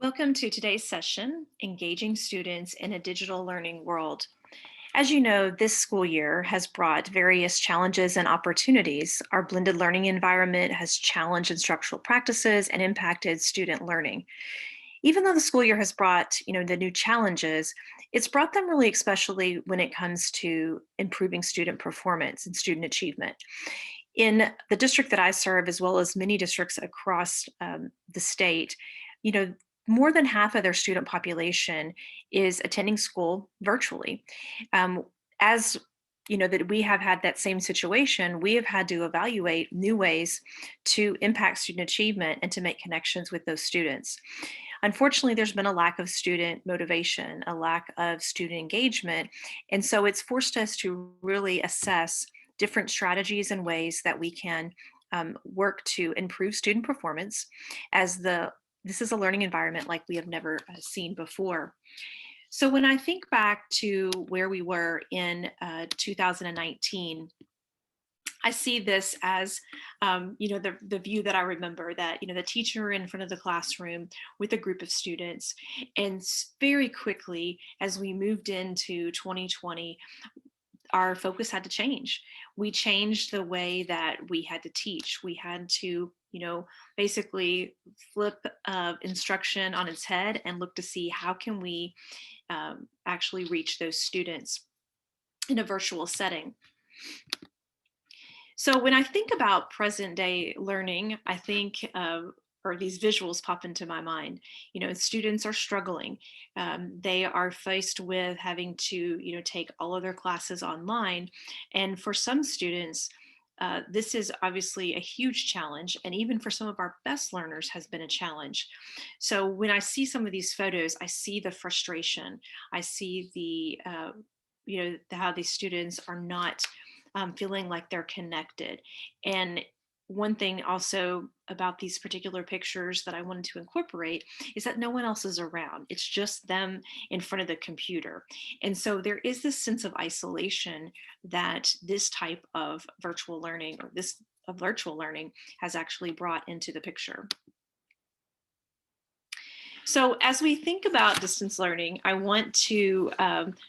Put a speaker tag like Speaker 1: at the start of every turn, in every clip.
Speaker 1: Welcome to today's session, Engaging Students in a Digital Learning World. As you know, this school year has brought various challenges and opportunities. Our blended learning environment has challenged instructional practices and impacted student learning. Even though the school year has brought, the new challenges, it's brought them really especially when it comes to improving student performance and student achievement. In the district that I serve, as well as many districts across the state, you know, more than half of their student population is attending school virtually. As that we have had that same situation, we have had to evaluate new ways to impact student achievement and to make connections with those students. Unfortunately, there's been a lack of student motivation, a lack of student engagement. And so it's forced us to really assess different strategies and ways that we can work to improve student performance as this is a learning environment like we have never seen before. So when I think back to where we were in 2019, I see this as, the view that I remember, that, the teacher in front of the classroom with a group of students. And very quickly, as we moved into 2020, our focus had to change. We changed the way that we had to teach. We had to, basically flip instruction on its head and look to see how can we actually reach those students in a virtual setting. So when I think about present day learning, I think or these visuals pop into my mind. Students are struggling. They are faced with having to, take all of their classes online. And for some students, this is obviously a huge challenge. And even for some of our best learners has been a challenge. So when I see some of these photos, I see the frustration. I see how these students are not feeling like they're connected. And one thing also about these particular pictures that I wanted to incorporate is that no one else is around. It's just them in front of the computer. And so there is this sense of isolation that this type of virtual learning or this of virtual learning has actually brought into the picture. So as we think about distance learning, I want to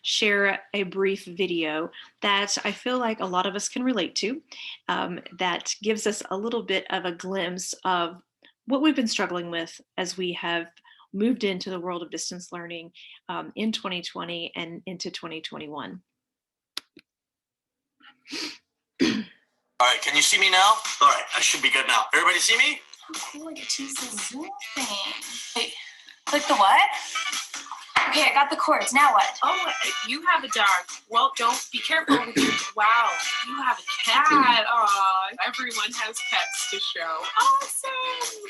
Speaker 1: share a brief video that I feel like a lot of us can relate to, that gives us a little bit of a glimpse of what we've been struggling with as we have moved into the world of distance learning in 2020 and into 2021.
Speaker 2: All right, can you see me now? All right, I should be good now. Everybody see me?
Speaker 3: I feel like it's the Zoom thing. Wait, click the what? Okay, I got the cords. Now what?
Speaker 4: Oh, you have a dog. Well, don't be careful with your. Wow, you have a cat. Aw, everyone has pets to show. Awesome.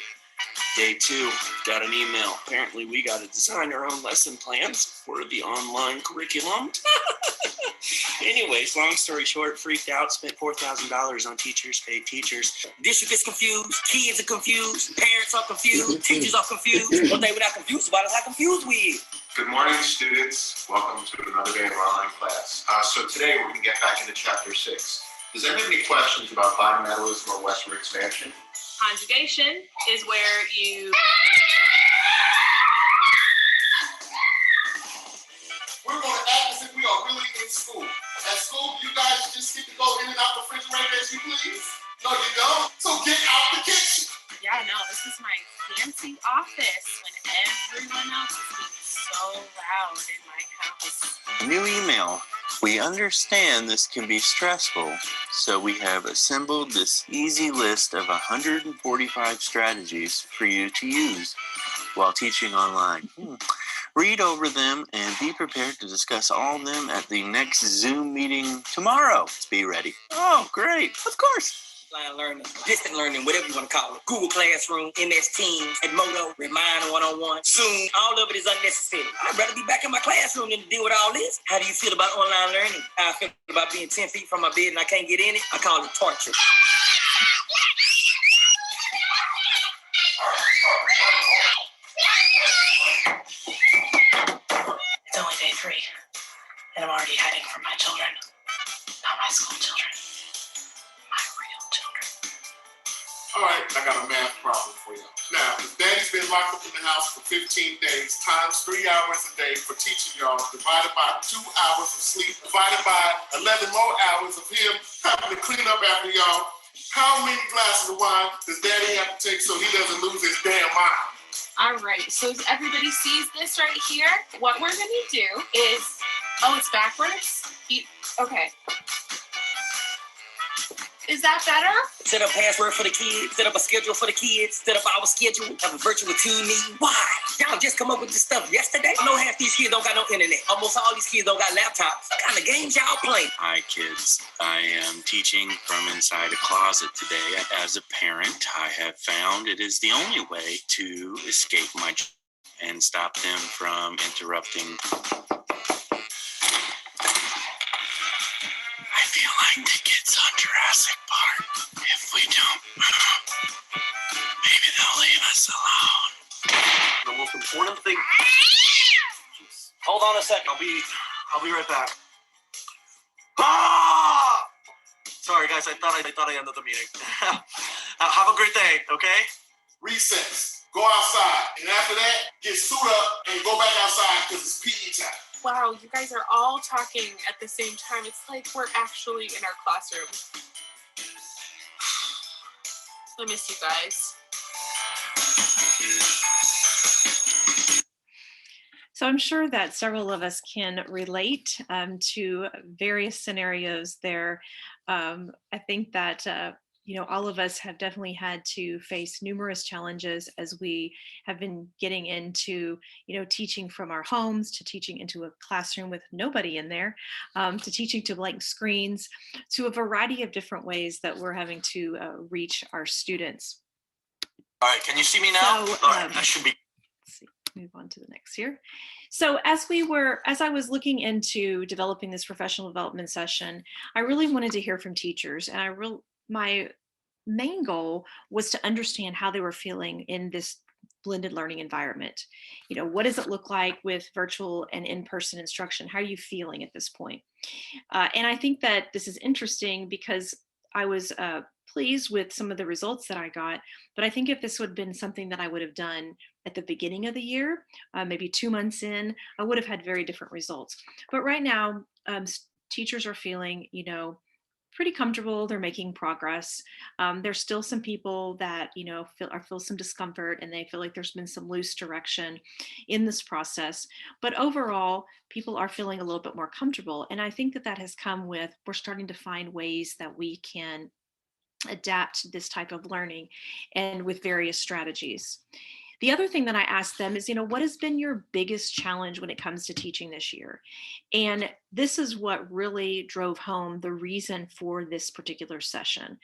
Speaker 2: Day 2, got an email. Apparently, we got to design our own lesson plans for the online curriculum. Anyways, long story short, freaked out, spent $4,000 on teachers, paid teachers. District is confused, kids are confused, parents are confused, teachers are confused. One thing we're not confused about is how confused we are.
Speaker 5: Good morning, students. Welcome to another day of online class. So today we're going to get back into chapter 6. Does anyone have any questions about bimetallism or westward expansion?
Speaker 4: Conjugation is where you.
Speaker 5: We're going to act as if we are really in school. At school, you guys just get to go in and out the refrigerator as you please. No, you don't. So get out the kitchen.
Speaker 4: Yeah, no, this is my fancy office when everyone else is being so loud in my house.
Speaker 6: New email. We understand this can be stressful, so we have assembled this easy list of 145 strategies for you to use while teaching online. Read over them and be prepared to discuss all of them at the next Zoom meeting tomorrow. Be ready. Oh, great. Of course.
Speaker 7: Online learning, distant learning, whatever you want to call it. Google Classroom, MS Teams, Edmodo, Remind One-on-One, Zoom, all of it is unnecessary. I'd rather be back in my classroom than to deal with all this. How do you feel about online learning? How I feel about being 10 feet from my bed and I can't get in it? I call it torture.
Speaker 3: It's only day 3, and I'm already hiding from my children. Not my school children. My real children.
Speaker 5: All right, I got a math problem for you. Now, if daddy's been locked up in the house for 15 days, times 3 hours a day for teaching y'all, divided by 2 hours of sleep, divided by 11 more hours of him having to clean up after y'all, how many glasses of wine does daddy have to take so he doesn't lose his damn mind?
Speaker 4: All right, so as everybody sees this right here, what we're gonna do is, oh, it's backwards? Okay. Is that better?
Speaker 7: Set up password for the kids, set up a schedule for the kids, set up our schedule, have a virtual team meeting. Why? Y'all just come up with this stuff yesterday? I know half these kids don't got no internet. Almost all these kids don't got laptops. What kind of games y'all play?
Speaker 6: Hi, kids. I am teaching from inside a closet today. As a parent, I have found it is the only way to escape my and stop them from interrupting. I feel like the kids on Jurassic Park. If we don't move, maybe they'll leave us alone.
Speaker 8: The most important thing. Hold on a second. I'll be right back. Ah! Sorry, guys. I thought I ended the meeting. Have a great day. Okay.
Speaker 5: Recess. Go outside. And after that, get suit up and go back outside because it's PE time.
Speaker 4: Wow, you guys are all talking at the same time. It's like we're actually in our classroom. I miss you guys.
Speaker 1: So I'm sure that several of us can relate to various scenarios there. I think that all of us have definitely had to face numerous challenges as we have been getting into, teaching from our homes to teaching into a classroom with nobody in there, to teaching to blank screens, to a variety of different ways that we're having to reach our students.
Speaker 8: All right. Can you see me now?
Speaker 1: So,
Speaker 8: all right. I should be.
Speaker 1: Let's see. Move on to the next here. So as I was looking into developing this professional development session, I really wanted to hear from teachers, and my main goal was to understand how they were feeling in this blended learning environment. What does it look like with virtual and in-person instruction? How are you feeling at this point? And I think that this is interesting because I was pleased with some of the results that I got, but I think if this would have been something that I would have done at the beginning of the year, maybe 2 months in, I would have had very different results. But right now, teachers are feeling, pretty comfortable. They're making progress. There's still some people that, feel some discomfort, and they feel like there's been some loose direction in this process. But overall, people are feeling a little bit more comfortable. And I think that has come with, we're starting to find ways that we can adapt this type of learning and with various strategies. The other thing that I asked them is, what has been your biggest challenge when it comes to teaching this year? And this is what really drove home the reason for this particular session.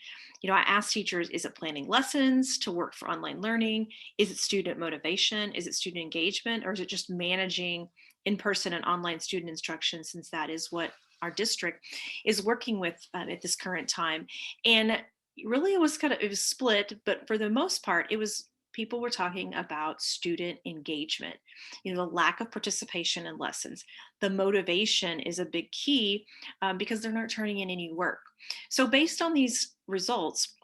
Speaker 1: I asked teachers, is it planning lessons to work for online learning? Is it student motivation? Is it student engagement? Or is it just managing in-person and online student instruction, since that is what our district is working with at this current time? And really it was split, but for the most part, people were talking about student engagement, the lack of participation in lessons. The motivation is a big key because they're not turning in any work. So based on these results,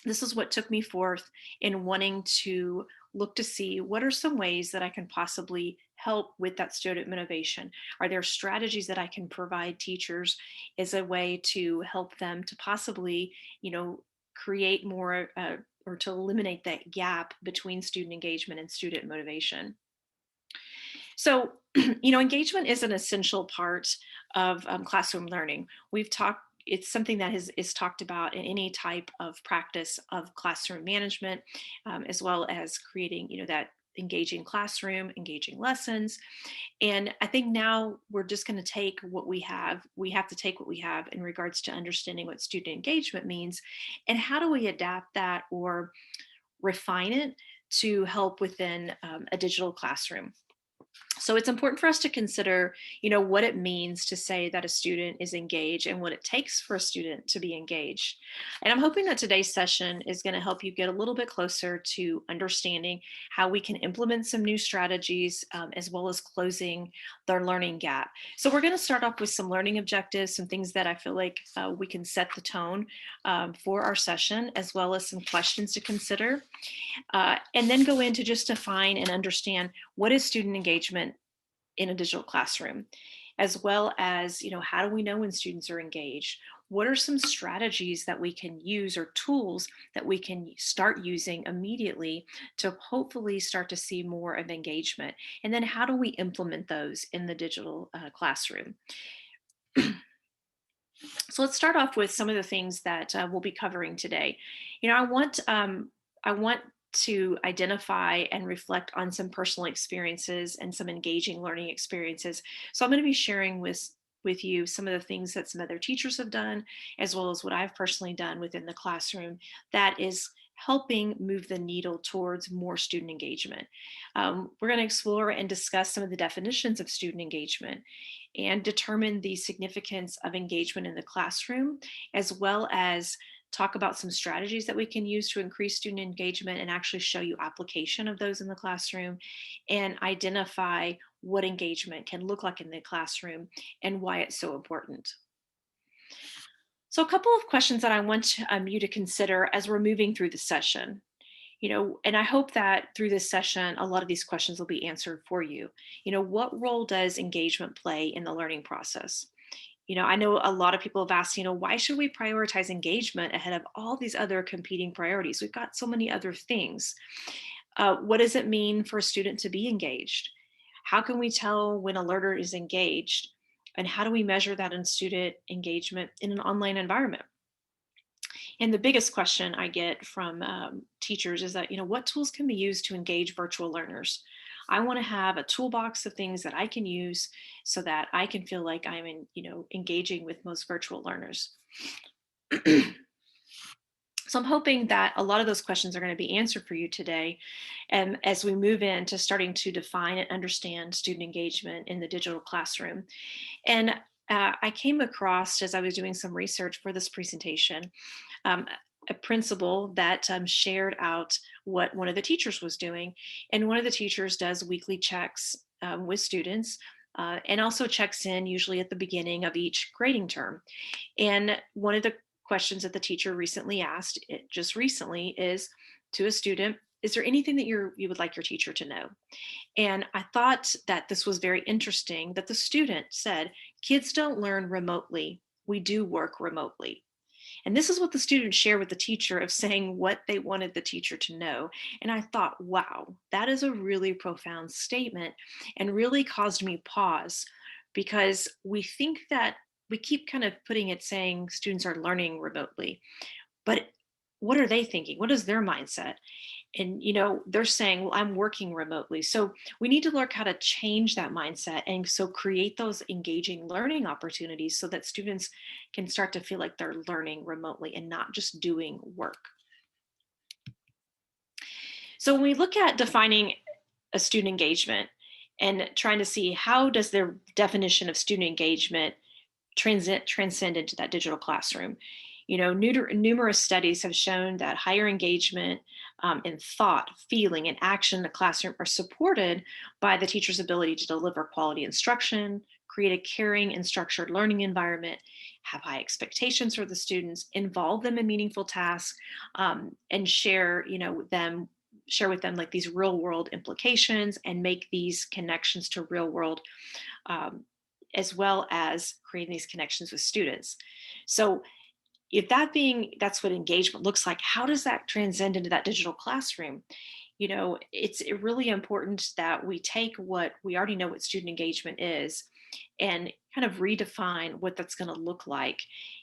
Speaker 1: this is what took me forth in wanting to look to see what are some ways that I can possibly help with that student motivation. Are there strategies that I can provide teachers as a way to help them to possibly, create more or to eliminate that gap between student engagement and student motivation? So, engagement is an essential part of classroom learning. It's something that is talked about in any type of practice of classroom management, as well as creating, that engaging classroom, engaging lessons. And I think now we're just going to take what we have. We have to take what we have in regards to understanding what student engagement means, and how do we adapt that or refine it to help within a digital classroom. So it's important for us to consider, what it means to say that a student is engaged and what it takes for a student to be engaged. And I'm hoping that today's session is going to help you get a little bit closer to understanding how we can implement some new strategies, as well as closing the learning gap. So we're going to start off with some learning objectives, some things that I feel like we can set the tone for our session, as well as some questions to consider. And then go into just define and understand what is student engagement in a digital classroom, as well as, how do we know when students are engaged? What are some strategies that we can use or tools that we can start using immediately to hopefully start to see more of engagement? And then how do we implement those in the digital classroom? So let's start off with some of the things that we'll be covering today. I want to identify and reflect on some personal experiences and some engaging learning experiences. So I'm going to be sharing with you some of the things that some other teachers have done, as well as what I've personally done within the classroom that is helping move the needle towards more student engagement. We're going to explore and discuss some of the definitions of student engagement and determine the significance of engagement in the classroom, as well as talk about some strategies that we can use to increase student engagement and actually show you application of those in the classroom, and identify what engagement can look like in the classroom and why it's so important. So a couple of questions that I want you to consider as we're moving through the session. And I hope that through this session, a lot of these questions will be answered for you. What role does engagement play in the learning process? I know a lot of people have asked, why should we prioritize engagement ahead of all these other competing priorities? We've got so many other things. What does it mean for a student to be engaged? How can we tell when a learner is engaged? And how do we measure that in student engagement in an online environment? And the biggest question I get from teachers is that, what tools can be used to engage virtual learners? I want to have a toolbox of things that I can use so that I can feel like I'm engaging with most virtual learners. So I'm hoping that a lot of those questions are going to be answered for you today. And as we move into starting to define and understand student engagement in the digital classroom. And I came across, as I was doing some research for this presentation, a principal that shared out what one of the teachers was doing. And one of the teachers does weekly checks with students and also checks in usually at the beginning of each grading term. And one of the questions that the teacher recently asked, just recently, is to a student, is there anything that you would like your teacher to know? And I thought that this was very interesting that the student said, kids don't learn remotely, we do work remotely. And this is what the student shared with the teacher of saying what they wanted the teacher to know. And I thought, wow, that is a really profound statement and really caused me pause, because we think that we keep kind of putting it saying students are learning remotely, but what are they thinking? What is their mindset? And they're saying, well, I'm working remotely. So we need to learn how to change that mindset and so create those engaging learning opportunities so that students can start to feel like they're learning remotely and not just doing work. So when we look at defining a student engagement and trying to see how does their definition of student engagement transcend into that digital classroom. Numerous studies have shown that higher engagement in thought, feeling, and action in the classroom are supported by the teacher's ability to deliver quality instruction, create a caring and structured learning environment, have high expectations for the students, involve them in meaningful tasks, and share with them like these real world implications and make these connections to real world, as well as creating these connections with students. So if that's what engagement looks like, how does that transcend into that digital classroom? It's really important that we take what we already know what student engagement is and kind of redefine what that's going to look like.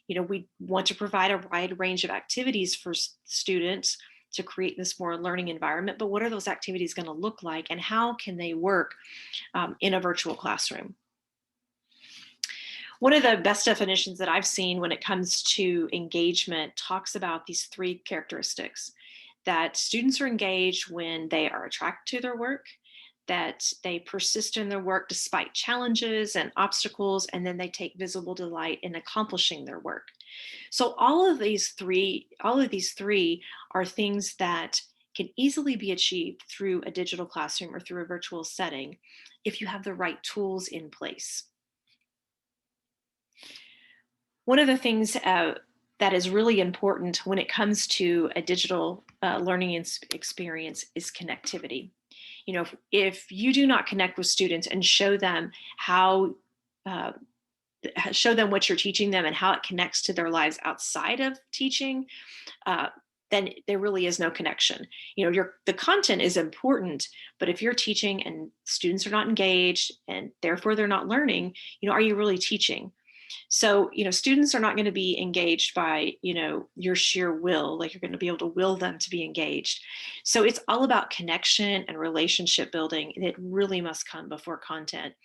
Speaker 1: We want to provide a wide range of activities for students to create this more learning environment, but what are those activities going to look like and how can they work in a virtual classroom? One of the best definitions that I've seen when it comes to engagement talks about these three characteristics: that students are engaged when they are attracted to their work, that they persist in their work despite challenges and obstacles, and then they take visible delight in accomplishing their work. So all of these three are things that can easily be achieved through a digital classroom or through a virtual setting if you have the right tools in place. One of the things that is really important when it comes to a digital learning experience is connectivity. You know, if you do not connect with students and show them uh, show them what you're teaching them and how it connects to their lives outside of teaching, uh, then there really is no connection. You know, the content is important, but if you're teaching and students are not engaged and therefore they're not learning, you know, are you really teaching? So, you know, students are not going to be engaged by, you know, your sheer will, like you're going to be able to will them to be engaged. So it's all about connection and relationship building. And it really must come before content.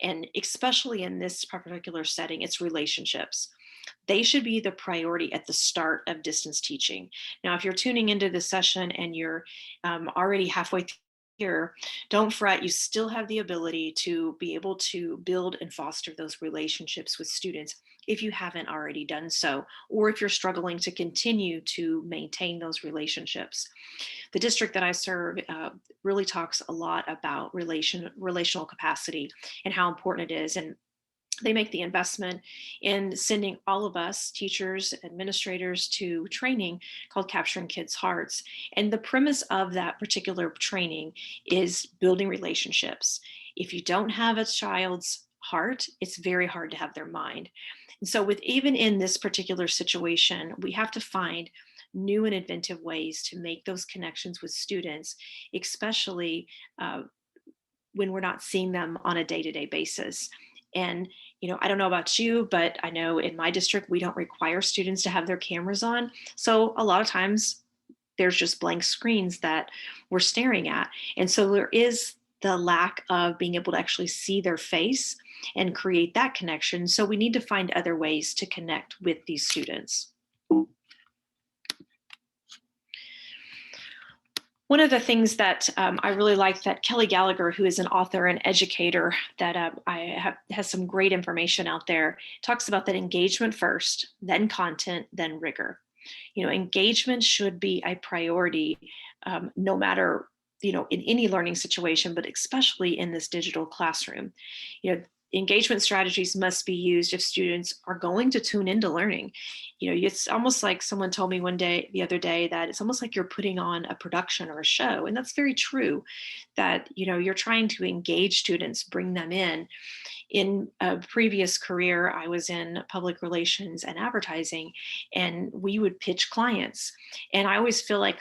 Speaker 1: And especially in this particular setting, it's relationships. They should be the priority at the start of distance teaching. Now, if you're tuning into this session and you're already halfway here, don't fret. You still have the ability to be able to build and foster those relationships with students if you haven't already done so, or if you're struggling to continue to maintain those relationships. The district that I serve really talks a lot about relational capacity and how important it is. And they make the investment in sending all of us, teachers, administrators, to training called Capturing Kids' Hearts. And the premise of that particular training is building relationships. If you don't have a child's heart, it's very hard to have their mind. And so even in this particular situation, we have to find new and inventive ways to make those connections with students, especially when we're not seeing them on a day-to-day basis. And, you know, I don't know about you, but I know in my district, we don't require students to have their cameras on. So a lot of times there's just blank screens that we're staring at. And so there is the lack of being able to actually see their face and create that connection. So we need to find other ways to connect with these students. One of the things that I really like that Kelly Gallagher, who is an author and educator that has some great information out there, talks about that engagement first, then content, then rigor. You know, engagement should be a priority no matter, you know, in any learning situation, but especially in this digital classroom. You know, engagement strategies must be used if students are going to tune into learning. You know, it's almost like someone told me the other day, that it's almost like you're putting on a production or a show. And that's very true, that, you know, you're trying to engage students, bring them in. In a previous career, I was in public relations and advertising, and we would pitch clients. And I always feel like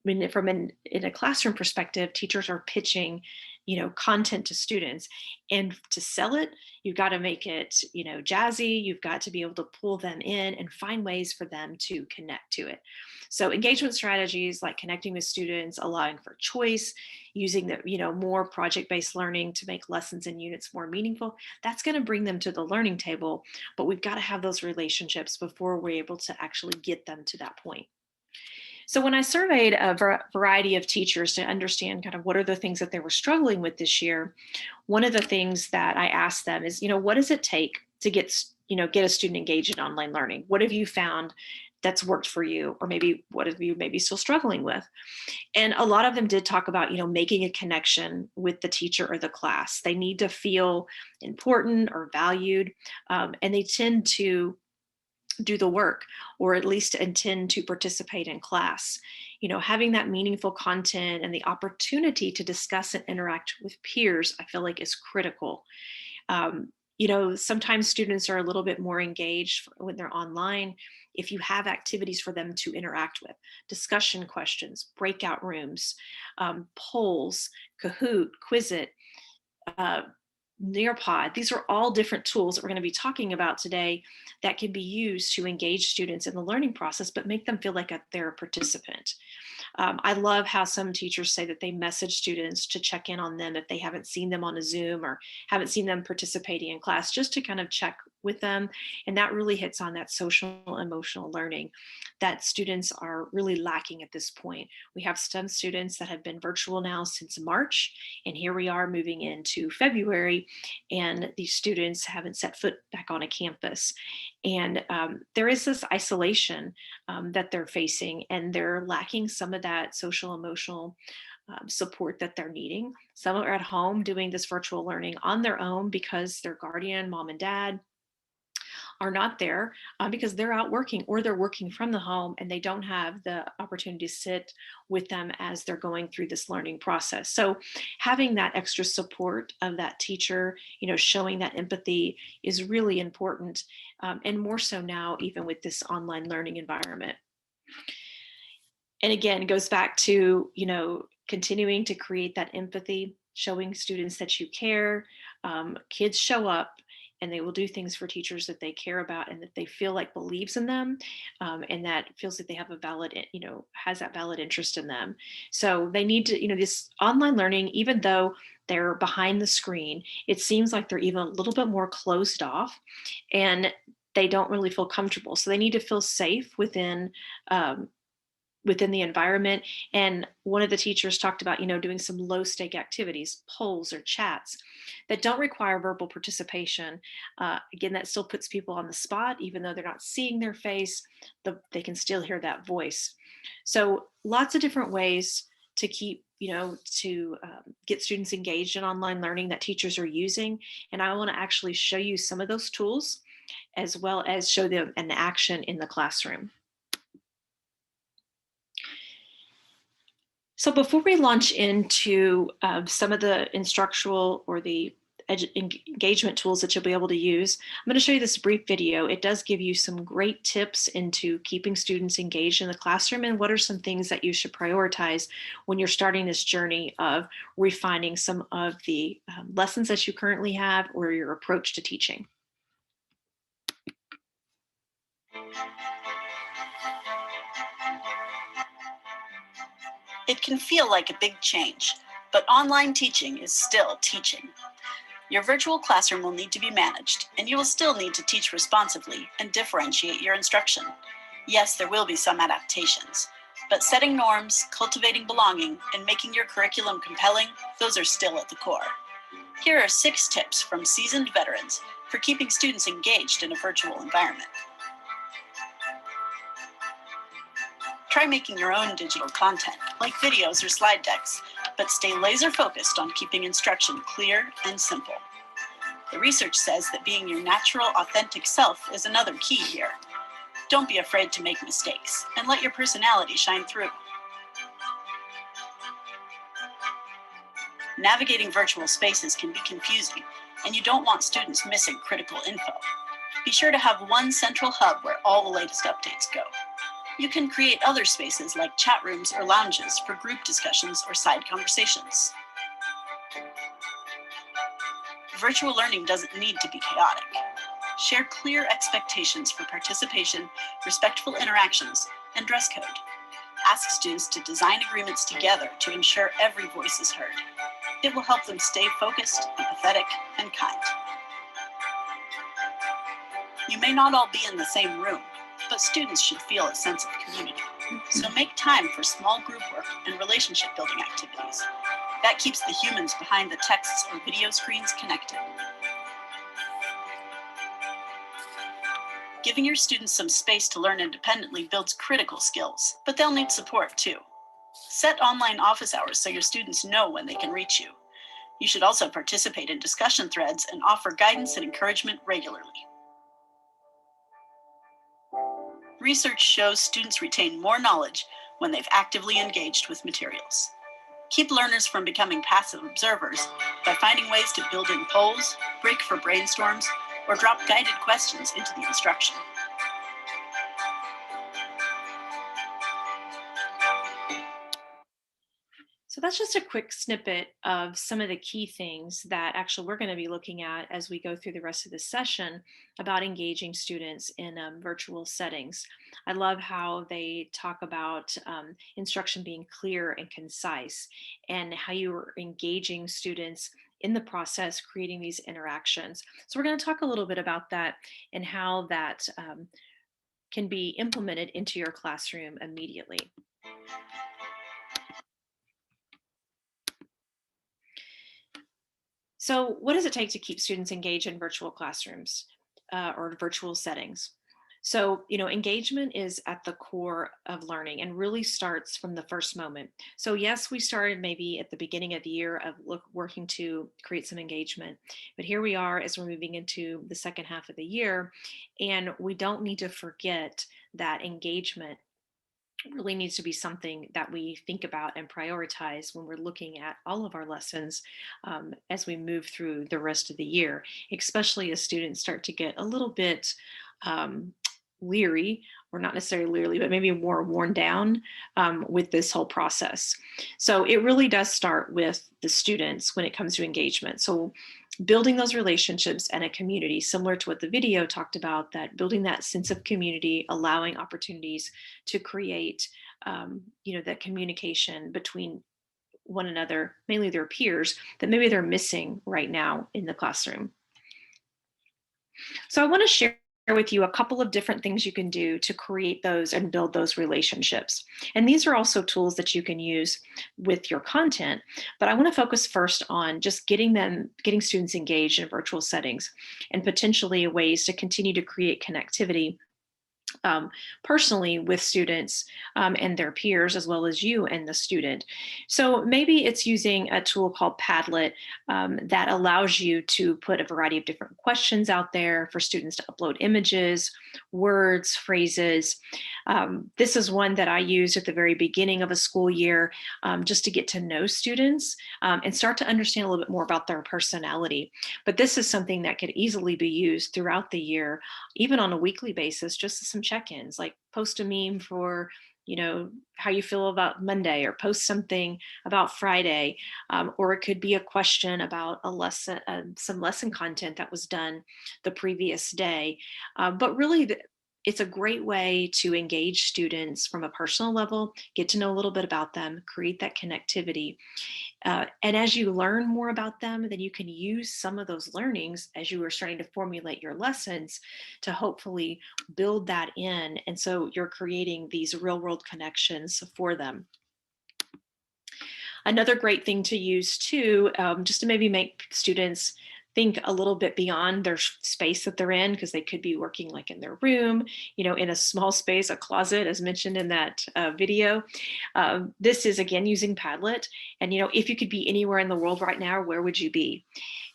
Speaker 1: in a classroom perspective, teachers are pitching, you know, content to students, and to sell it, you've got to make it, you know, jazzy. You've got to be able to pull them in and find ways for them to connect to it. So engagement strategies like connecting with students, allowing for choice, using the, you know, more project-based learning to make lessons and units more meaningful, that's going to bring them to the learning table. But we've got to have those relationships before we're able to actually get them to that point. So when I surveyed a variety of teachers to understand kind of what are the things that they were struggling with this year, one of the things that I asked them is, you know, what does it take to get a student engaged in online learning? What have you found that's worked for you? Or maybe what have you maybe still struggling with? And a lot of them did talk about, you know, making a connection with the teacher or the class. They need to feel important or valued, and they tend to do the work, or at least intend to participate in class. You know, having that meaningful content and the opportunity to discuss and interact with peers, I feel like is critical. You know, sometimes students are a little bit more engaged when they're online if you have activities for them to interact with, discussion questions, breakout rooms, polls, Kahoot, Quizlet, Nearpod. These are all different tools that we're going to be talking about today that can be used to engage students in the learning process, but make them feel like they're a participant. I love how some teachers say that they message students to check in on them if they haven't seen them on a Zoom or haven't seen them participating in class, just to kind of check with them. And that really hits on that social emotional learning that students are really lacking at this point. We have some students that have been virtual now since March, and here we are moving into February, and these students haven't set foot back on a campus. And there is this isolation that they're facing, and they're lacking some of that social emotional support that they're needing. Some are at home doing this virtual learning on their own because their guardian, mom and dad, are not there because they're out working, or they're working from the home and they don't have the opportunity to sit with them as they're going through this learning process. So having that extra support of that teacher, showing that empathy is really important, and more so now, even with this online learning environment. And again, it goes back to, continuing to create that empathy, showing students that you care. Kids show up and they will do things for teachers that they care about and that they feel like believes in them, and that feels like they have a valid, has that valid interest in them. So they need to, this online learning, even though they're behind the screen, it seems like they're even a little bit more closed off, and they don't really feel comfortable. So they need to feel safe within the environment. And one of the teachers talked about, doing some low stake activities, polls or chats that don't require verbal participation. Again, that still puts people on the spot, even though they're not seeing their face, they can still hear that voice. So lots of different ways to keep, to get students engaged in online learning that teachers are using. And I want to actually show you some of those tools, as well as show them an action in the classroom. So before we launch into some of the instructional or the engagement tools that you'll be able to use, I'm going to show you this brief video. It does give you some great tips into keeping students engaged in the classroom, and what are some things that you should prioritize when you're starting this journey of refining some of the lessons that you currently have or your approach to teaching.
Speaker 9: It can feel like a big change, but online teaching is still teaching. Your virtual classroom will need to be managed, and you will still need to teach responsively and differentiate your instruction. Yes, there will be some adaptations, but setting norms, cultivating belonging, and making your curriculum compelling, those are still at the core. Here are 6 tips from seasoned veterans for keeping students engaged in a virtual environment. Try making your own digital content, like videos or slide decks, but stay laser focused on keeping instruction clear and simple. The research says that being your natural, authentic self is another key here. Don't be afraid to make mistakes, and let your personality shine through. Navigating virtual spaces can be confusing, and you don't want students missing critical info. Be sure to have one central hub where all the latest updates go. You can create other spaces like chat rooms or lounges for group discussions or side conversations. Virtual learning doesn't need to be chaotic. Share clear expectations for participation, respectful interactions, and dress code. Ask students to design agreements together to ensure every voice is heard. It will help them stay focused, empathetic, and kind. You may not all be in the same room, but students should feel a sense of community. So make time for small group work and relationship building activities. That keeps the humans behind the texts or video screens connected. Giving your students some space to learn independently builds critical skills, but they'll need support too. Set online office hours so your students know when they can reach you. You should also participate in discussion threads and offer guidance and encouragement regularly. Research shows students retain more knowledge when they've actively engaged with materials. Keep learners from becoming passive observers by finding ways to build in polls, break for brainstorms, or drop guided questions into the instruction.
Speaker 1: So that's just a quick snippet of some of the key things that actually we're going to be looking at as we go through the rest of this session about engaging students in virtual settings. I love how they talk about instruction being clear and concise, and how you are engaging students in the process, creating these interactions. So we're going to talk a little bit about that and how that can be implemented into your classroom immediately. So what does it take to keep students engaged in virtual classrooms or virtual settings? So, engagement is at the core of learning and really starts from the first moment. So yes, we started maybe at the beginning of the year of working to create some engagement, but here we are as we're moving into the second half of the year, and we don't need to forget that engagement really needs to be something that we think about and prioritize when we're looking at all of our lessons as we move through the rest of the year, especially as students start to get a little bit leery, or not necessarily leery, but maybe more worn down with this whole process. So it really does start with the students when it comes to engagement. So building those relationships and a community, similar to what the video talked about, that building that sense of community, allowing opportunities to create, that communication between one another, mainly their peers, that maybe they're missing right now in the classroom. So I want to share with you a couple of different things you can do to create those and build those relationships. And these are also tools that you can use with your content, but I want to focus first on just getting students engaged in virtual settings and potentially ways to continue to create connectivity personally with students and their peers, as well as you and the student. So maybe it's using a tool called Padlet that allows you to put a variety of different questions out there for students to upload images, words, phrases. This is one that I use at the very beginning of a school year just to get to know students and start to understand a little bit more about their personality. But this is something that could easily be used throughout the year, even on a weekly basis, just some check-ins, like post a meme for how you feel about Monday, or post something about Friday, or it could be a question about a lesson, some lesson content that was done the previous day. But really, it's a great way to engage students from a personal level, get to know a little bit about them, create that connectivity. And as you learn more about them, then you can use some of those learnings as you are starting to formulate your lessons to hopefully build that in. And so you're creating these real world connections for them. Another great thing to use too, just to maybe make students think a little bit beyond their space that they're in, because they could be working like in their room, in a small space, a closet, as mentioned in that video. This is again using Padlet. And if you could be anywhere in the world right now, where would you be?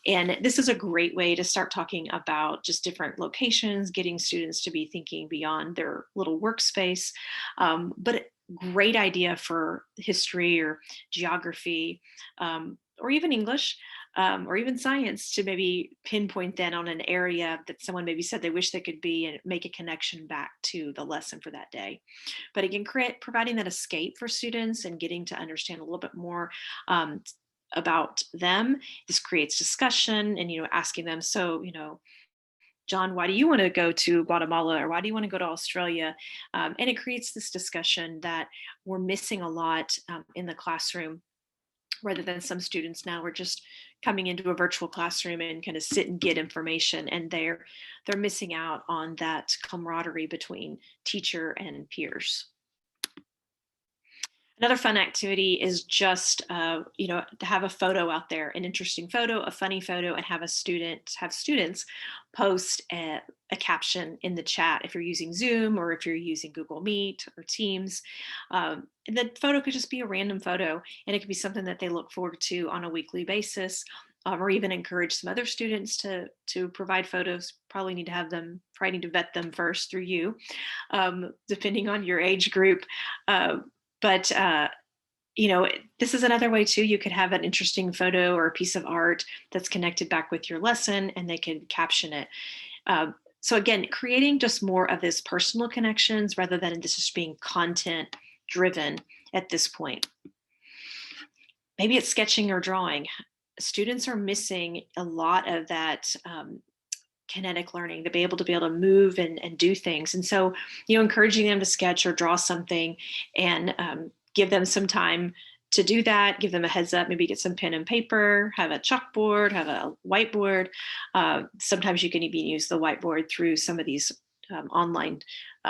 Speaker 1: And this is a great way to start talking about just different locations, getting students to be thinking beyond their little workspace. But great idea for history or geography, or even English, or even science, to maybe pinpoint then on an area that someone maybe said they wish they could be, and make a connection back to the lesson for that day. But again, providing that escape for students and getting to understand a little bit more about them. This creates discussion and, asking them, so, John, why do you want to go to Guatemala, or why do you want to go to Australia? And it creates this discussion that we're missing a lot in the classroom, rather than some students now are just coming into a virtual classroom and kind of sit and get information, and they're missing out on that camaraderie between teacher and peers. Another fun activity is just, to have a photo out there, an interesting photo, a funny photo, and have students post a caption in the chat if you're using Zoom, or if you're using Google Meet or Teams. And the photo could just be a random photo, and it could be something that they look forward to on a weekly basis, or even encourage some other students to provide photos. Probably need to vet them first through you, depending on your age group. But this is another way too. You could have an interesting photo or a piece of art that's connected back with your lesson, and they can caption it. So again, creating just more of this personal connections, rather than this just being content driven at this point. Maybe it's sketching or drawing. Students are missing a lot of that kinetic learning, to be able to move and do things. And so, encouraging them to sketch or draw something, and give them some time to do that, give them a heads up, maybe get some pen and paper, have a chalkboard, have a whiteboard. Sometimes you can even use the whiteboard through some of these online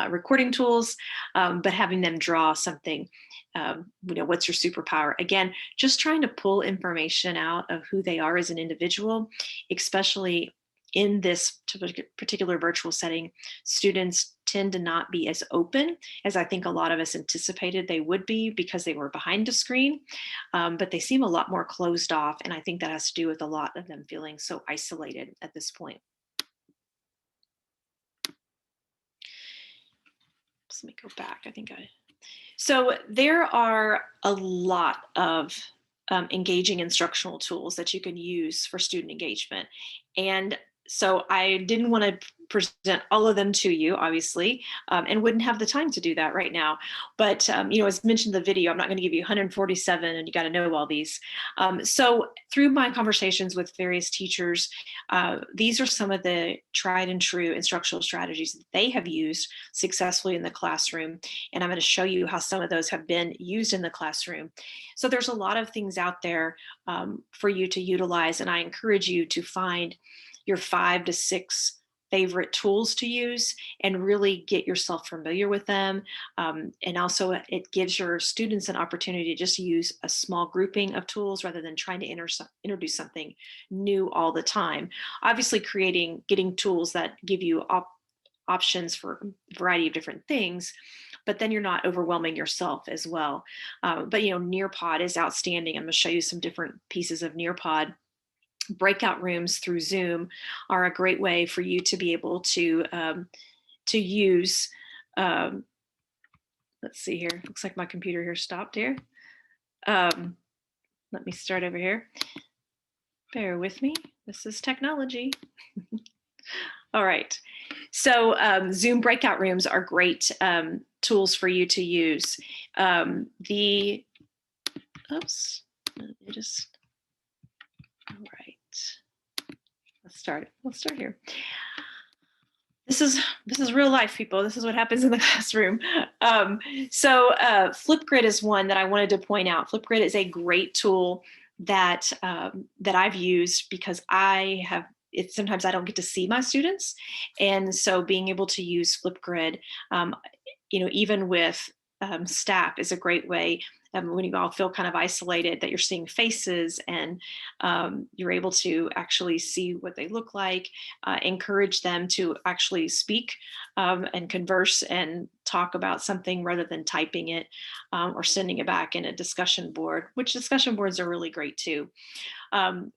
Speaker 1: recording tools, but having them draw something, what's your superpower? Again, just trying to pull information out of who they are as an individual, especially in this particular virtual setting. Students tend to not be as open as I think a lot of us anticipated they would be because they were behind a screen, but they seem a lot more closed off. And I think that has to do with a lot of them feeling so isolated at this point. Let me go back. So there are a lot of engaging instructional tools that you can use for student engagement. And so I didn't want to present all of them to you, obviously, and wouldn't have the time to do that right now. But, as mentioned in the video, I'm not going to give you 147 and you got to know all these. So through my conversations with various teachers, these are some of the tried and true instructional strategies that they have used successfully in the classroom. And I'm going to show you how some of those have been used in the classroom. So there's a lot of things out there for you to utilize, and I encourage you to find your 5 to 6 favorite tools to use and really get yourself familiar with them. And also it gives your students an opportunity to just use a small grouping of tools rather than trying to introduce something new all the time. Obviously getting tools that give you options for a variety of different things, but then you're not overwhelming yourself as well. But Nearpod is outstanding. I'm going to show you some different pieces of Nearpod. Breakout rooms through Zoom are a great way for you to be able to use. Let's see here. Looks like my computer here stopped here. Let me start over here. Bear with me. This is technology. All right. So Zoom breakout rooms are great tools for you to use. Oops. All right. Let's start here. This is real life, people. This is what happens in the classroom. So Flipgrid is one that I wanted to point out. Flipgrid is a great tool that I've used because sometimes I don't get to see my students. And so being able to use Flipgrid, even with staff is a great way when you all feel kind of isolated, that you're seeing faces and you're able to actually see what they look like, encourage them to actually speak and converse and talk about something rather than typing it or sending it back in a discussion board, which discussion boards are really great too.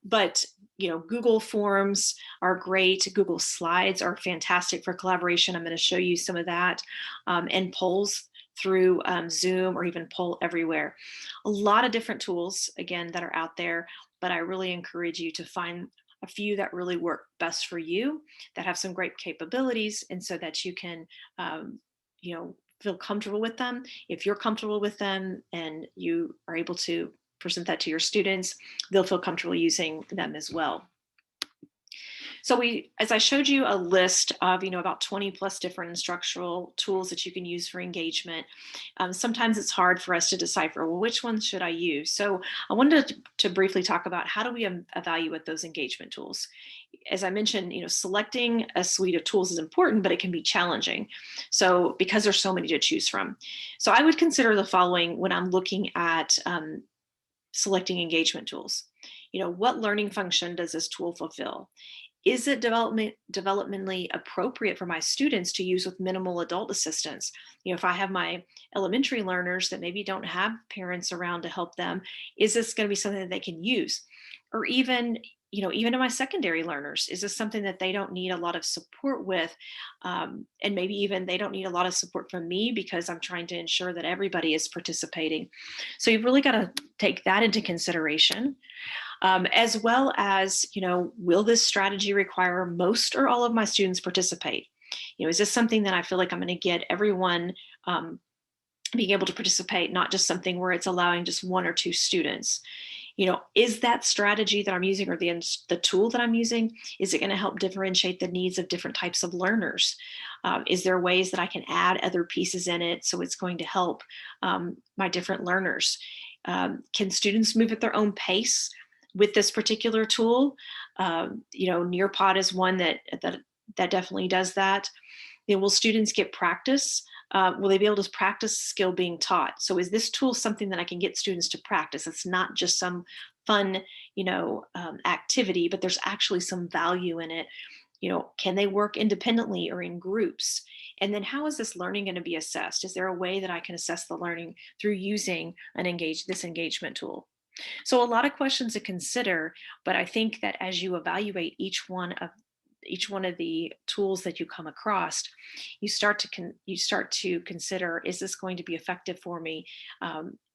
Speaker 1: But Google Forms are great. Google Slides are fantastic for collaboration. I'm going to show you some of that, and polls through Zoom or even Poll Everywhere. A lot of different tools, again, that are out there, but I really encourage you to find a few that really work best for you, that have some great capabilities, and so that you can, feel comfortable with them. If you're comfortable with them and you are able to present that to your students, they'll feel comfortable using them as well. So as I showed you a list of, about 20 plus different instructional tools that you can use for engagement, sometimes it's hard for us to decipher, well, which ones should I use? So I wanted to briefly talk about how do we evaluate those engagement tools. As I mentioned, selecting a suite of tools is important, but it can be challenging. So because there's so many to choose from. So I would consider the following when I'm looking at selecting engagement tools. What learning function does this tool fulfill? Is it developmentally appropriate for my students to use with minimal adult assistance? If I have my elementary learners that maybe don't have parents around to help them, is this going to be something that they can use? Or even in my secondary learners, is this something that they don't need a lot of support with? And maybe even they don't need a lot of support from me because I'm trying to ensure that everybody is participating. So you've really got to take that into consideration. As well as, will this strategy require most or all of my students participate? Is this something that I feel like I'm going to get everyone being able to participate, not just something where it's allowing just 1 or 2 students? Is that strategy that I'm using or the tool that I'm using, is it going to help differentiate the needs of different types of learners? Is there ways that I can add other pieces in it so it's going to help my different learners? Can students move at their own pace with this particular tool? Nearpod is one that definitely does that. Will students get practice? Will they be able to practice skill being taught? So is this tool something that I can get students to practice? It's not just some fun, activity, but there's actually some value in it. Can they work independently or in groups? And then how is this learning going to be assessed? Is there a way that I can assess the learning through using this engagement tool? So a lot of questions to consider, but I think that as you evaluate each one of the tools that you come across, you start to consider, is this going to be effective for me?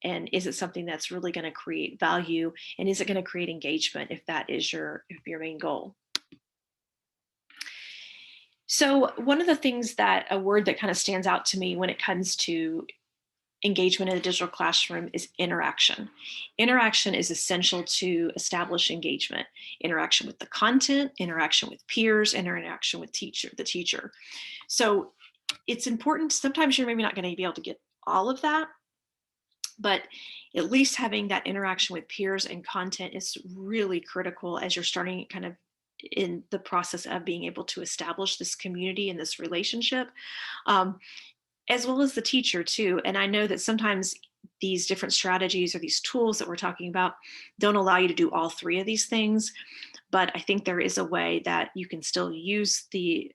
Speaker 1: And is it something that's really going to create value? And is it going to create engagement if that is your main goal? So one of the things a word that kind of stands out to me when it comes to engagement in a digital classroom is interaction. Interaction is essential to establish engagement. Interaction with the content, interaction with peers, and interaction with the teacher. So it's important. Sometimes you're maybe not going to be able to get all of that, but at least having that interaction with peers and content is really critical as you're starting kind of in the process of being able to establish this community and this relationship. As well as the teacher too. And I know that sometimes these different strategies or these tools that we're talking about don't allow you to do all three of these things. But I think there is a way that you can still use these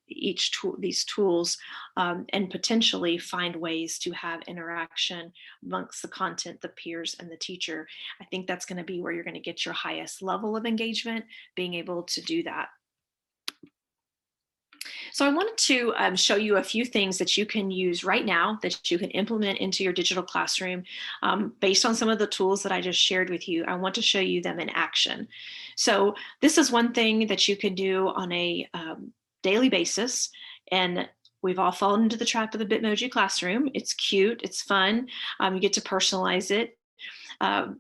Speaker 1: tools and potentially find ways to have interaction amongst the content, the peers, and the teacher. I think that's going to be where you're going to get your highest level of engagement, being able to do that. So I wanted to show you a few things that you can use right now that you can implement into your digital classroom based on some of the tools that I just shared with you. I want to show you them in action. So this is one thing that you can do on a daily basis. And we've all fallen into the trap of the Bitmoji classroom. It's cute, it's fun. You get to personalize it.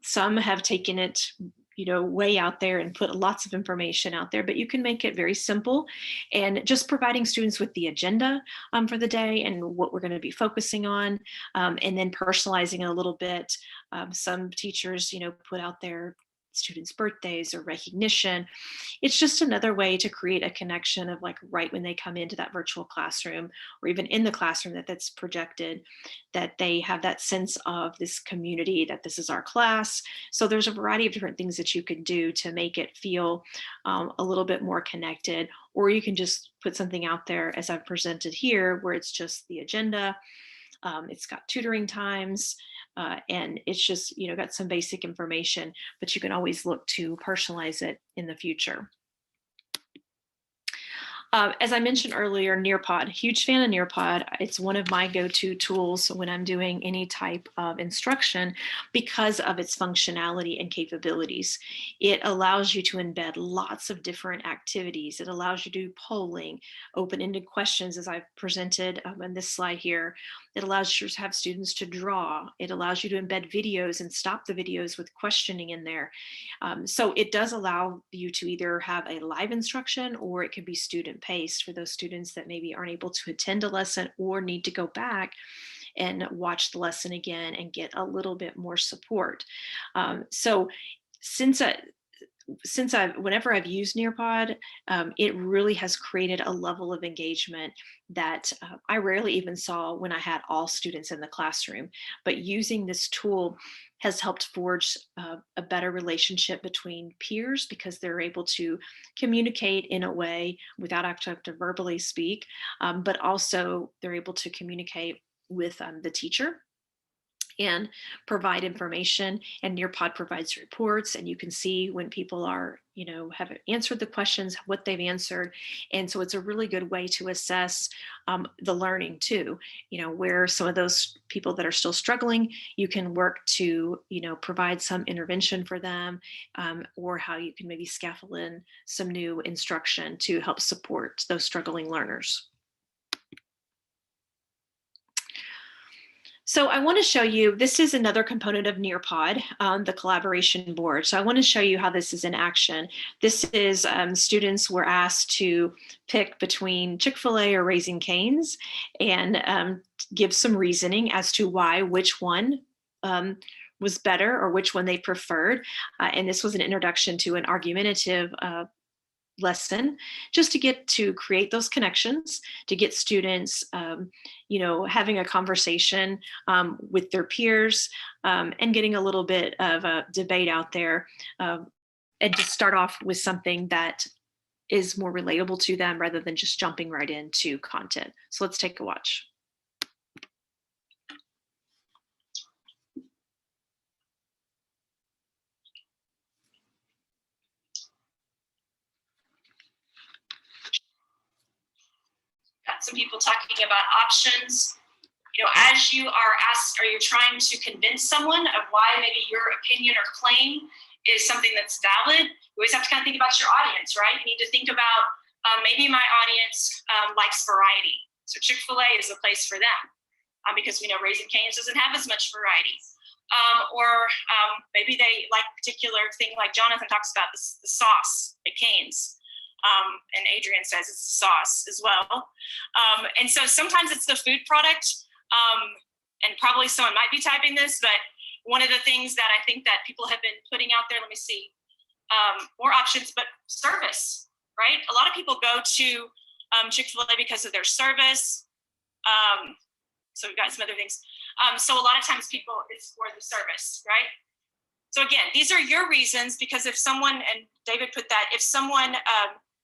Speaker 1: Some have taken it way out there and put lots of information out there, but you can make it very simple and just providing students with the agenda for the day and what we're going to be focusing on, and then personalizing it a little bit. Some teachers, put out their students' birthdays or recognition. It's just another way to create a connection of like right when they come into that virtual classroom or even in the classroom that's projected, that they have that sense of this community, that this is our class. So there's a variety of different things that you can do to make it feel a little bit more connected, or you can just put something out there as I've presented here where it's just the agenda. It's got tutoring times, and it's just, got some basic information, but you can always look to personalize it in the future. As I mentioned earlier, Nearpod, huge fan of Nearpod. It's one of my go-to tools when I'm doing any type of instruction because of its functionality and capabilities. It allows you to embed lots of different activities. It allows you to do polling, open-ended questions, as I've presented on this slide here. It allows you to have students to draw. It allows you to embed videos and stop the videos with questioning in there. So it does allow you to either have a live instruction or it could be student paced for those students that maybe aren't able to attend a lesson or need to go back and watch the lesson again and get a little bit more support. So whenever I've used Nearpod, it really has created a level of engagement that I rarely even saw when I had all students in the classroom. But using this tool has helped forge a better relationship between peers because they're able to communicate in a way without having to verbally speak, but also they're able to communicate with the teacher and provide information. And Nearpod provides reports, and you can see when people are, have answered the questions, what they've answered. And so it's a really good way to assess the learning too, where some of those people that are still struggling, you can work to, provide some intervention for them, or how you can maybe scaffold in some new instruction to help support those struggling learners. So I want to show you, this is another component of Nearpod, the collaboration board. So I want to show you how this is in action. This is students were asked to pick between Chick-fil-A or Raising Cane's and give some reasoning as to why which one was better or which one they preferred. And this was an introduction to an argumentative lesson, just to get to create those connections, to get students, having a conversation with their peers, and getting a little bit of a debate out there, and just start off with something that is more relatable to them rather than just jumping right into content. So let's take a watch.
Speaker 10: Got some people talking about options. As you are asked, or you're trying to convince someone of why maybe your opinion or claim is something that's valid, you always have to kind of think about your audience, right? You need to think about maybe my audience likes variety. So Chick-fil-A is a place for them because we know Raising Cane's doesn't have as much variety. Or maybe they like a particular thing, like Jonathan talks about the sauce at Cane's. And Adrian says it's sauce as well. And so sometimes it's the food product, and probably someone might be typing this, but one of the things that I think that people have been putting out there, let me see, more options, but service, right? A lot of people go to Chick-fil-A because of their service. So we've got some other things. So a lot of times it's for the service, right? So again, these are your reasons, because if someone, and David put that, if someone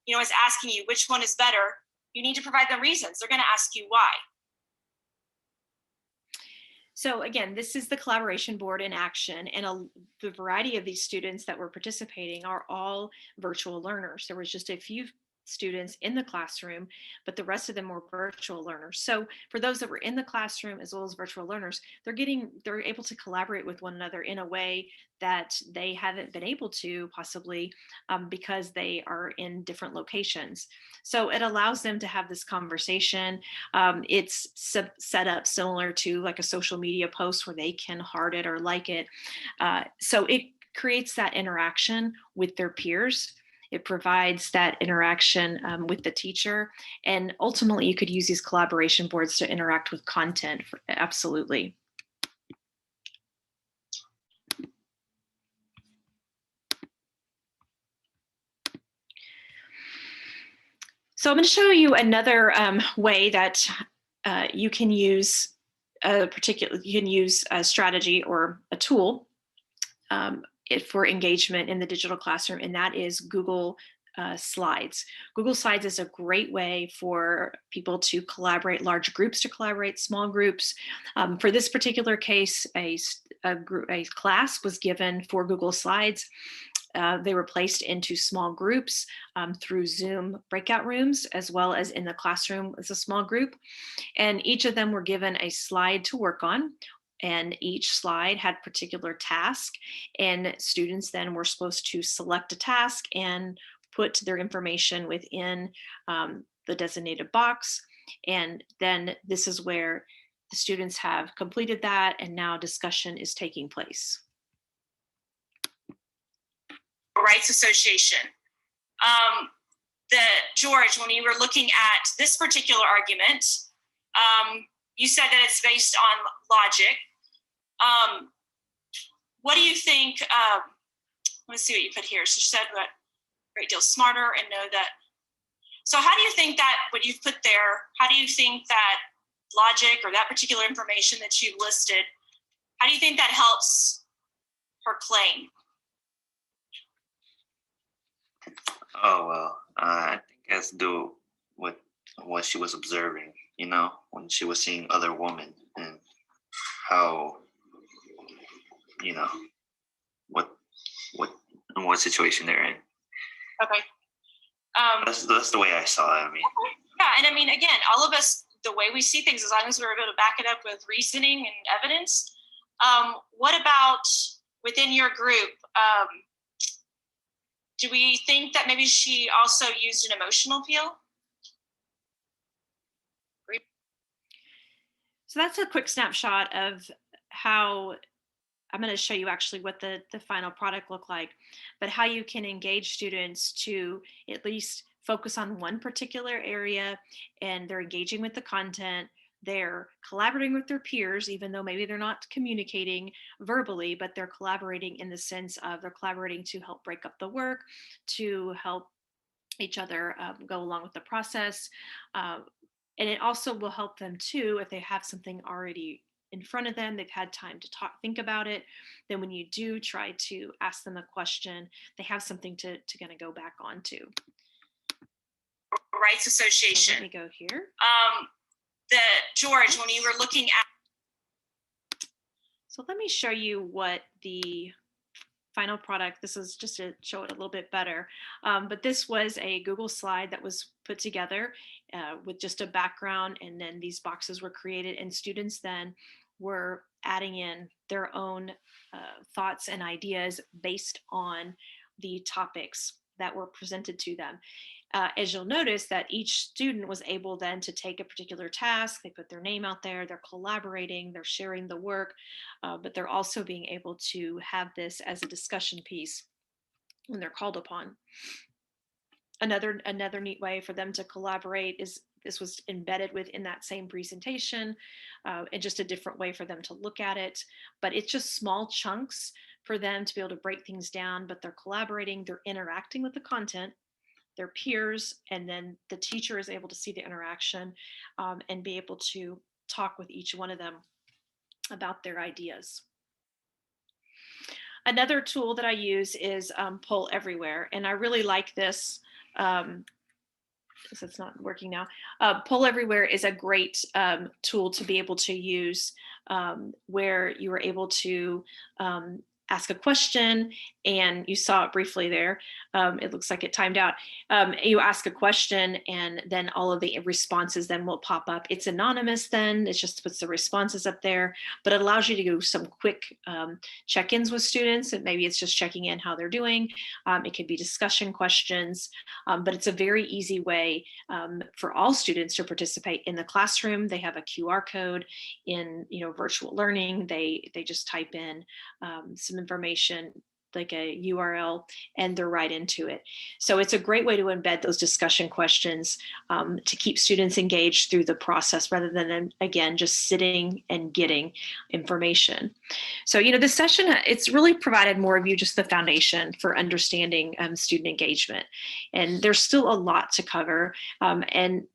Speaker 10: is asking you which one is better, you need to provide them reasons. They're going to ask you why.
Speaker 1: So again, this is the collaboration board in action, and the variety of these students that were participating are all virtual learners. There was just a few students in the classroom, but the rest of them were virtual learners. So for those that were in the classroom as well as virtual learners, they're able to collaborate with one another in a way that they haven't been able to possibly because they are in different locations. So it allows them to have this conversation. It's set up similar to like a social media post where they can heart it or like it. So it creates that interaction with their peers. It provides that interaction with the teacher. And ultimately, you could use these collaboration boards to interact with content. Absolutely. So I'm going to show you another way that you can use a strategy or a tool for engagement in the digital classroom, and that is Google Slides. Google Slides is a great way for people to collaborate, large groups to collaborate, small groups. For this particular case, a class was given for Google Slides. They were placed into small groups through Zoom breakout rooms, as well as in the classroom as a small group. And each of them were given a slide to work on. And each slide had particular task, and students then were supposed to select a task and put their information within the designated box. And then this is where the students have completed that, and now discussion is taking place.
Speaker 10: Rights Association. George, when you were looking at this particular argument, you said that it's based on logic. What do you think? Let me see what you put here. She said, "What great deal smarter and know that." So, how do you think that what you've put there? How do you think that logic or that particular information that you listed? How do you think that helps her claim?
Speaker 6: Oh, well, I think it has to do with what she was observing, when she was seeing other women and how, what situation they're in.
Speaker 10: Okay.
Speaker 6: That's the way I saw it.
Speaker 10: Okay. Yeah, and I mean, again, all of us, the way we see things, as long as we're able to back it up with reasoning and evidence. What about within your group? Do we think that maybe she also used an emotional appeal?
Speaker 1: So that's a quick snapshot of how I'm going to show you actually what the final product looked like, but how you can engage students to at least focus on one particular area, and they're engaging with the content. they're collaborating with their peers, even though maybe they're not communicating verbally, but they're collaborating in the sense of they're collaborating to help break up the work, to help each other go along with the process. And it also will help them too if they have something already in front of them, they've had time to think about it. Then when you do try to ask them a question, they have something to kind of go back onto.
Speaker 10: Rights Association.
Speaker 1: So let me go here.
Speaker 10: George, when you were looking at.
Speaker 1: So let me show you what the final product, this is just to show it a little bit better, but this was a Google slide that was put together with just a background, and then these boxes were created, and students then were adding in their own thoughts and ideas based on the topics that were presented to them. As you'll notice that each student was able then to take a particular task, they put their name out there, they're collaborating, they're sharing the work, but they're also being able to have this as a discussion piece when they're called upon. Another neat way for them to collaborate is this was embedded within that same presentation, and just a different way for them to look at it, but it's just small chunks for them to be able to break things down, but they're collaborating, they're interacting with the content, their peers, and then the teacher is able to see the interaction and be able to talk with each one of them about their ideas. Another tool that I use is Poll Everywhere, and I really like this. It's not working now. Poll Everywhere is a great tool to be able to use where you are able to ask a question, and you saw it briefly there. It looks like it timed out. You ask a question, and then all of the responses then will pop up. It's anonymous then, it just puts the responses up there, but it allows you to do some quick check-ins with students, and maybe it's just checking in how they're doing. It could be discussion questions, but it's a very easy way for all students to participate in the classroom. They have a QR code in virtual learning. They just type in some information like a URL, and they're right into it. So it's a great way to embed those discussion questions to keep students engaged through the process rather than, again, just sitting and getting information. So, this session, it's really provided more of you just the foundation for understanding student engagement. And there's still a lot to cover. And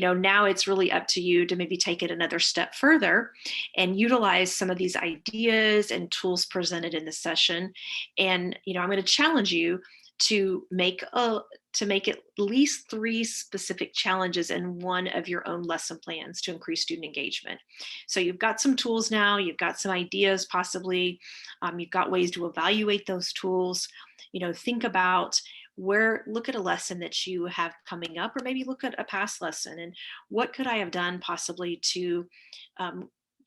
Speaker 1: now it's really up to you to maybe take it another step further and utilize some of these ideas and tools presented in the session. And, I'm going to challenge you to make at least 3 specific challenges in one of your own lesson plans to increase student engagement. So you've got some tools now, you've got some ideas possibly, you've got ways to evaluate those tools. Think about look at a lesson that you have coming up, or maybe look at a past lesson and what could I have done possibly to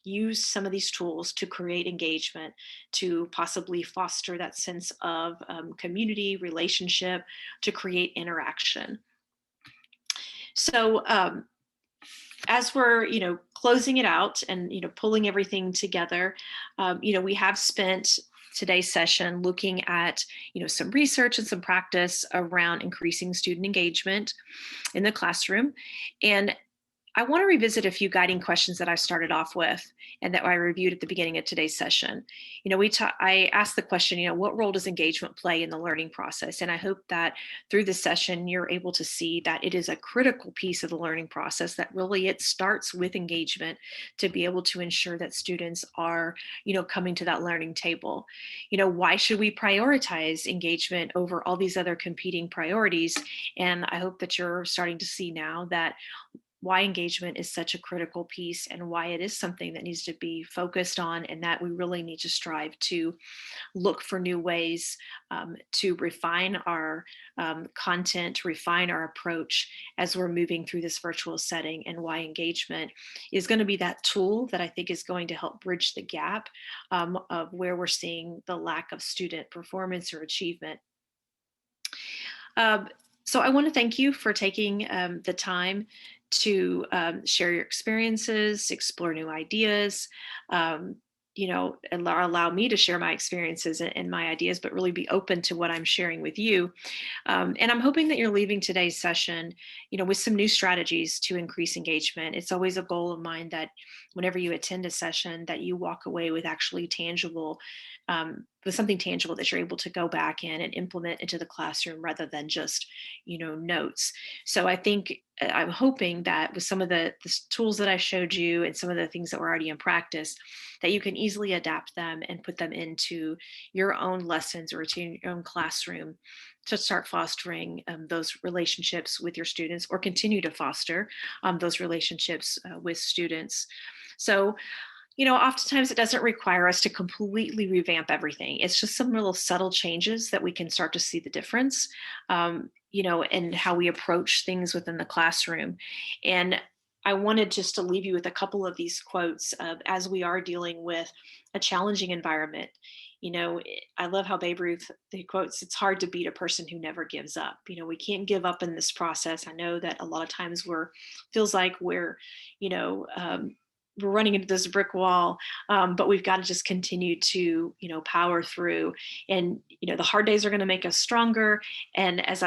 Speaker 1: use some of these tools to create engagement, to possibly foster that sense of community, relationship, to create interaction. So as we're, closing it out and, pulling everything together, we have spent today's session looking at some research and some practice around increasing student engagement in the classroom. And I want to revisit a few guiding questions that I started off with and that I reviewed at the beginning of today's session. I asked the question, what role does engagement play in the learning process? And I hope that through this session, you're able to see that it is a critical piece of the learning process, that really it starts with engagement to be able to ensure that students are, coming to that learning table. Why should we prioritize engagement over all these other competing priorities? And I hope that you're starting to see now that why engagement is such a critical piece and why it is something that needs to be focused on, and that we really need to strive to look for new ways to refine our content, refine our approach as we're moving through this virtual setting, and why engagement is going to be that tool that I think is going to help bridge the gap of where we're seeing the lack of student performance or achievement. So I want to thank you for taking the time to share your experiences, explore new ideas. allow me to share my experiences and my ideas, but really be open to what I'm sharing with you. And I'm hoping that you're leaving today's session, with some new strategies to increase engagement. It's always a goal of mine that whenever you attend a session, that you walk away with actually with something tangible that you're able to go back in and implement into the classroom rather than just, notes. So I think I'm hoping that with some of the tools that I showed you and some of the things that were already in practice, that you can easily adapt them and put them into your own lessons or to your own classroom to start fostering those relationships with your students, or continue to foster those relationships with students. So, oftentimes it doesn't require us to completely revamp everything. It's just some little subtle changes that we can start to see the difference, and how we approach things within the classroom. And I wanted just to leave you with a couple of these quotes as we are dealing with a challenging environment. I love how Babe Ruth, he quotes, "It's hard to beat a person who never gives up." We can't give up in this process. I know that a lot of times feels like you know, um, we're running into this brick wall, but we've got to just continue to, power through. And the hard days are going to make us stronger. And as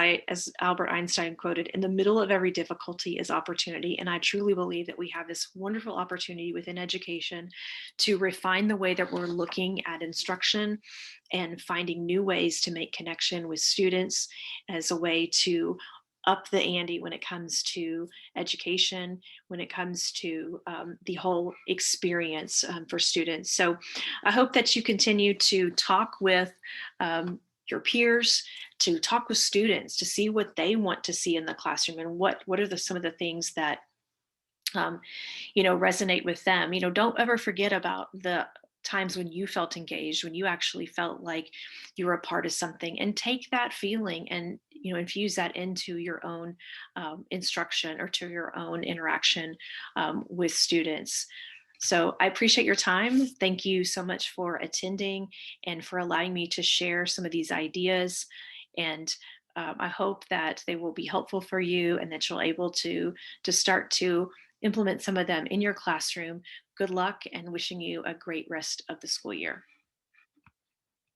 Speaker 1: Albert Einstein quoted, "In the middle of every difficulty is opportunity." And I truly believe that we have this wonderful opportunity within education to refine the way that we're looking at instruction and finding new ways to make connection with students as a way to up the ante when it comes to education, when it comes to the whole experience for students. So I hope that you continue to talk with your peers, to talk with students, to see what they want to see in the classroom, and what are some of the things that resonate with them. Don't ever forget about the times when you felt engaged, when you actually felt like you were a part of something, and take that feeling and infuse that into your own instruction or to your own interaction with students. So I appreciate your time. Thank you so much for attending and for allowing me to share some of these ideas. And I hope that they will be helpful for you and that you'll able to start to implement some of them in your classroom. Good luck, and wishing you a great rest of the school year.